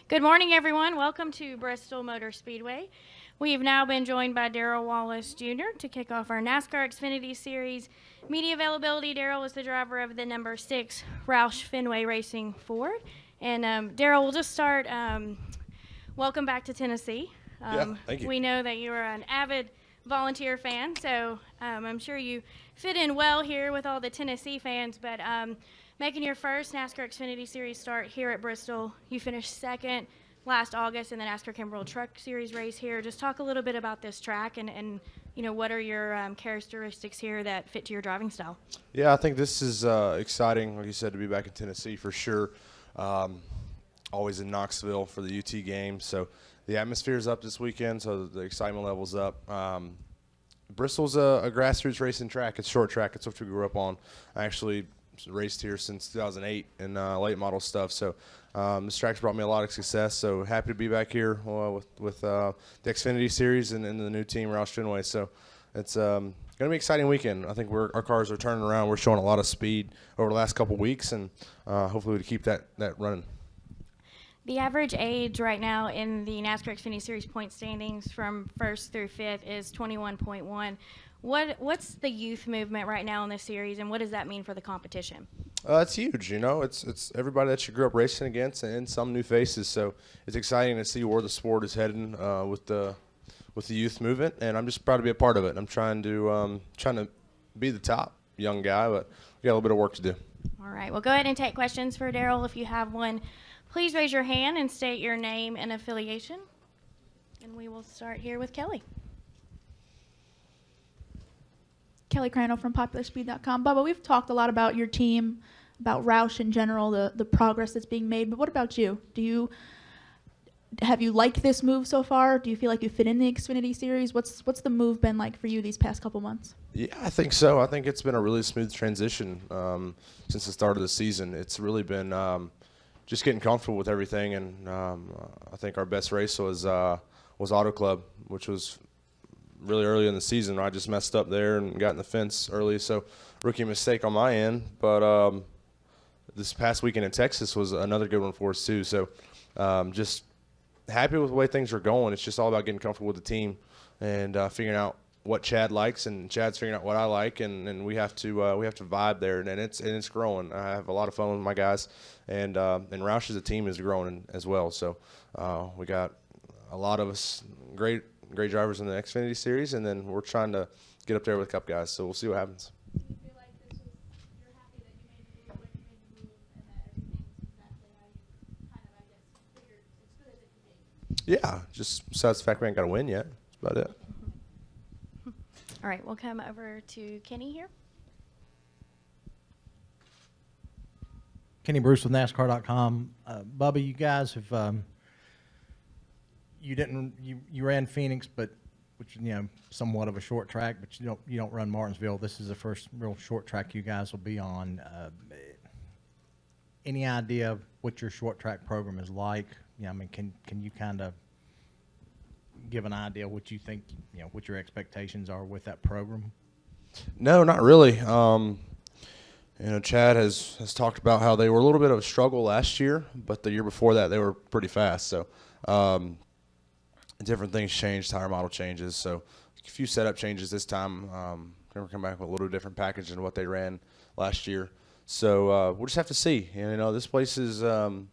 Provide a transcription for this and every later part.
Good morning, everyone. Welcome to Bristol Motor Speedway. We've now been joined by Darrell Wallace Jr. to kick off our NASCAR Xfinity Series media availability. Darrell is the driver of the number 6 Roush Fenway Racing Ford. And Darrell, we'll just start. Welcome back to Tennessee. Thank you. We know that you are an avid volunteer fan, so I'm sure you fit in well here with all the Tennessee fans. But making your first NASCAR Xfinity Series start here at Bristol, you finished second last August in the NASCAR Camping World Truck Series race here. Just talk a little bit about this track and you know, what are your characteristics here that fit to your driving style? Yeah, I think this is exciting, like you said, to be back in Tennessee for sure. Always in Knoxville for the UT game, so the atmosphere is up this weekend, so the excitement level's up. Bristol's a grassroots racing track. It's short track. It's what we grew up on. I actually raced here since 2008 in late model stuff, so this track's brought me a lot of success. So happy to be back here with the Xfinity Series and the new team, Roush Fenway. So it's going to be an exciting weekend. I think our cars are turning around. We're showing a lot of speed over the last couple weeks, and hopefully we keep that running. The average age right now in the NASCAR Xfinity Series point standings from 1st through 5th is 21.1. What's the youth movement right now in this series, and what does that mean for the competition? It's huge. You know, it's everybody that you grew up racing against and some new faces. So it's exciting to see where the sport is heading with the youth movement, and I'm just proud to be a part of it. I'm trying to be the top young guy, but we got a little bit of work to do. All right. Well, go ahead and take questions for Darrell if you have one. Please raise your hand and state your name and affiliation. And we will start here with Kelly. Kelly Crandall from PopularSpeed.com. Bubba, we've talked a lot about your team, about Roush in general, the progress that's being made. But what about you? Have you liked this move so far? Do you feel like you fit in the Xfinity Series? What's the move been like for you these past couple months? Yeah, I think so. I think it's been a really smooth transition since the start of the season. It's really been just getting comfortable with everything, and I think our best race was Auto Club, which was really early in the season. I just messed up there and got in the fence early, so rookie mistake on my end. But this past weekend in Texas was another good one for us too. So just happy with the way things are going. It's just all about getting comfortable with the team and figuring out what Chad likes, and Chad's figuring out what I like, and we have to vibe there, and it's growing. I have a lot of fun with my guys, and Roush as a team is growing as well. So we got a lot of us great drivers in the Xfinity Series, and then we're trying to get up there with Cup guys. So we'll see what happens. Do you feel like you're happy that you made the move when you made the move, and that everything's exactly how you kind of, I guess, figured as good as it could be? Yeah, just besides the fact we ain't got to win yet. That's about it. All right, we'll come over to Kenny here. Kenny Bruce with NASCAR.com. Bubba, you guys have you ran Phoenix, but which somewhat of a short track, but you don't run Martinsville. This is the first real short track you guys will be on. Any idea of what your short track program is like? I mean, can you kind of give an idea what you think, what your expectations are with that program? No, not really. Chad has talked about how they were a little bit of a struggle last year, but the year before that they were pretty fast. So different things changed, tire model changes. So a few setup changes this time. We're come back with a little different package than what they ran last year. So we'll just have to see. This place is you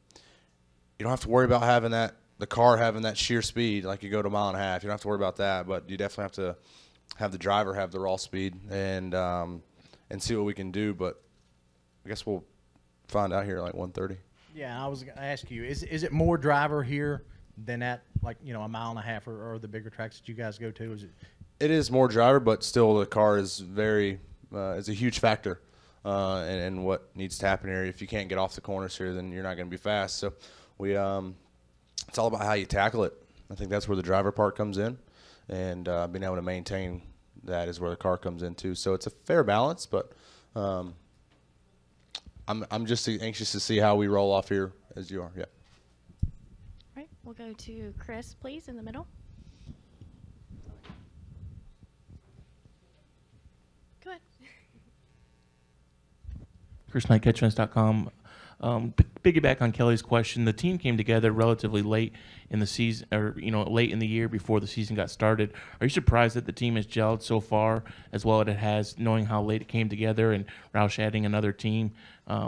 don't have to worry about having the car having that sheer speed like you go to a mile and a half. You don't have to worry about that, but you definitely have to have the driver have the raw speed and see what we can do. But I guess we'll find out here at like 1:30. Yeah, I was going to ask you, is it more driver here than at like a mile and a half or the bigger tracks that you guys go to? It is more driver, but still the car is is a huge factor in what needs to happen here. If you can't get off the corners here, then you're not going to be fast. So we it's all about how you tackle it. I think that's where the driver part comes in, and being able to maintain that is where the car comes in too. So it's a fair balance, but I'm just anxious to see how we roll off here as you are. Yeah. All right, we'll go to Chris, please, in the middle. Go ahead. Chris Knight, Catchfence.com. Piggyback on Kelly's question, the team came together relatively late in the season, or late in the year before the season got started. Are you surprised that the team has gelled so far as well as it has, knowing how late it came together and Roush adding another team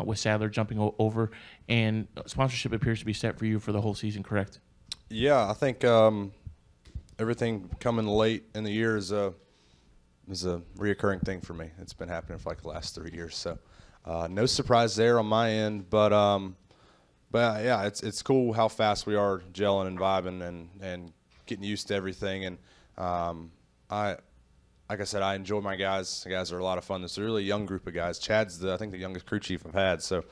with Sadler jumping over, and sponsorship appears to be set for you for the whole season, correct? Yeah, I think everything coming late in the year is a reoccurring thing for me. It's been happening for like the last 3 years, so no surprise there on my end. But yeah, it's cool how fast we are gelling and vibing and getting used to everything. And like I said, I enjoy my guys. The guys are a lot of fun. It's a really young group of guys. Chad's I think the youngest crew chief I've had, so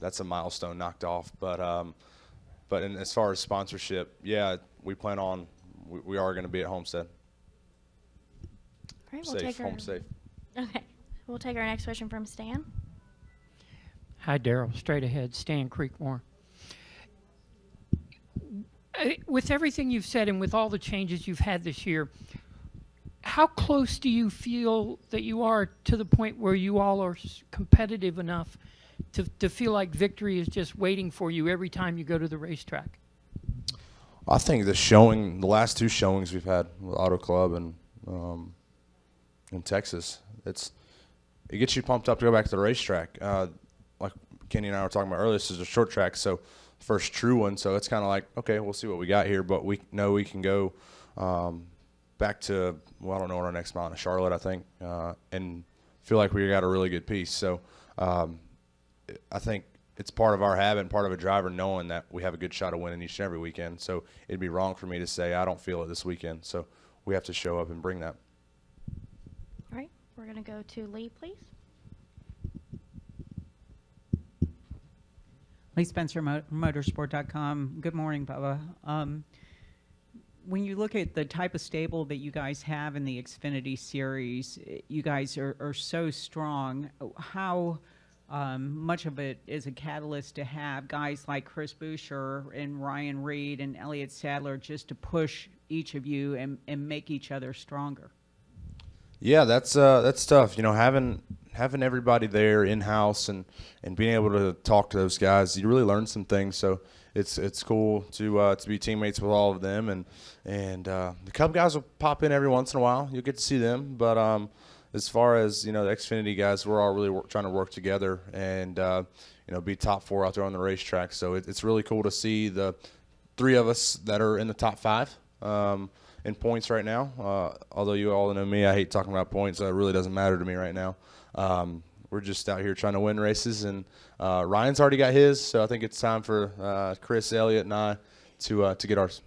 that's a milestone knocked off. But as far as sponsorship, yeah, we plan on we are going to be at Homestead. All right, Safe, home safe. Okay, we'll take our next question from Stan. Hi, Darrell. Straight ahead, Stan Creekmore. With everything you've said and with all the changes you've had this year, how close do you feel that you are to the point where you all are competitive enough to feel like victory is just waiting for you every time you go to the racetrack? I think the last two showings we've had with Auto Club and in Texas, it gets you pumped up to go back to the racetrack. Like Kenny and I were talking about earlier, this is a short track, so first true one. So it's kind of like, okay, we'll see what we got here, but we know we can go back to, well, I don't know what our next mile is, Charlotte, I think, and feel like we got a really good piece. So I think it's part of our habit and part of a driver knowing that we have a good shot of winning each and every weekend. So it'd be wrong for me to say I don't feel it this weekend. So we have to show up and bring that. All right, we're going to go to Lee, please. Lee Spencer, motorsport.com. Good morning, Bubba. When you look at the type of stable that you guys have in the Xfinity Series, you guys are so strong. How much of it is a catalyst to have guys like Chris Buescher and Ryan Reed and Elliott Sadler just to push each of you and make each other stronger? Yeah, that's tough. Having everybody there in house and being able to talk to those guys, you really learn some things. So it's cool to be teammates with all of them, and the Cub guys will pop in every once in a while. You'll get to see them, but as far as the Xfinity guys, we're all really trying to work together and be top four out there on the racetrack. So it's really cool to see the three of us that are in the top five in points right now. Although you all know me, I hate talking about points. So it really doesn't matter to me right now. We're just out here trying to win races, and Ryan's already got his. So I think it's time for Chris, Elliott, and I to get ours.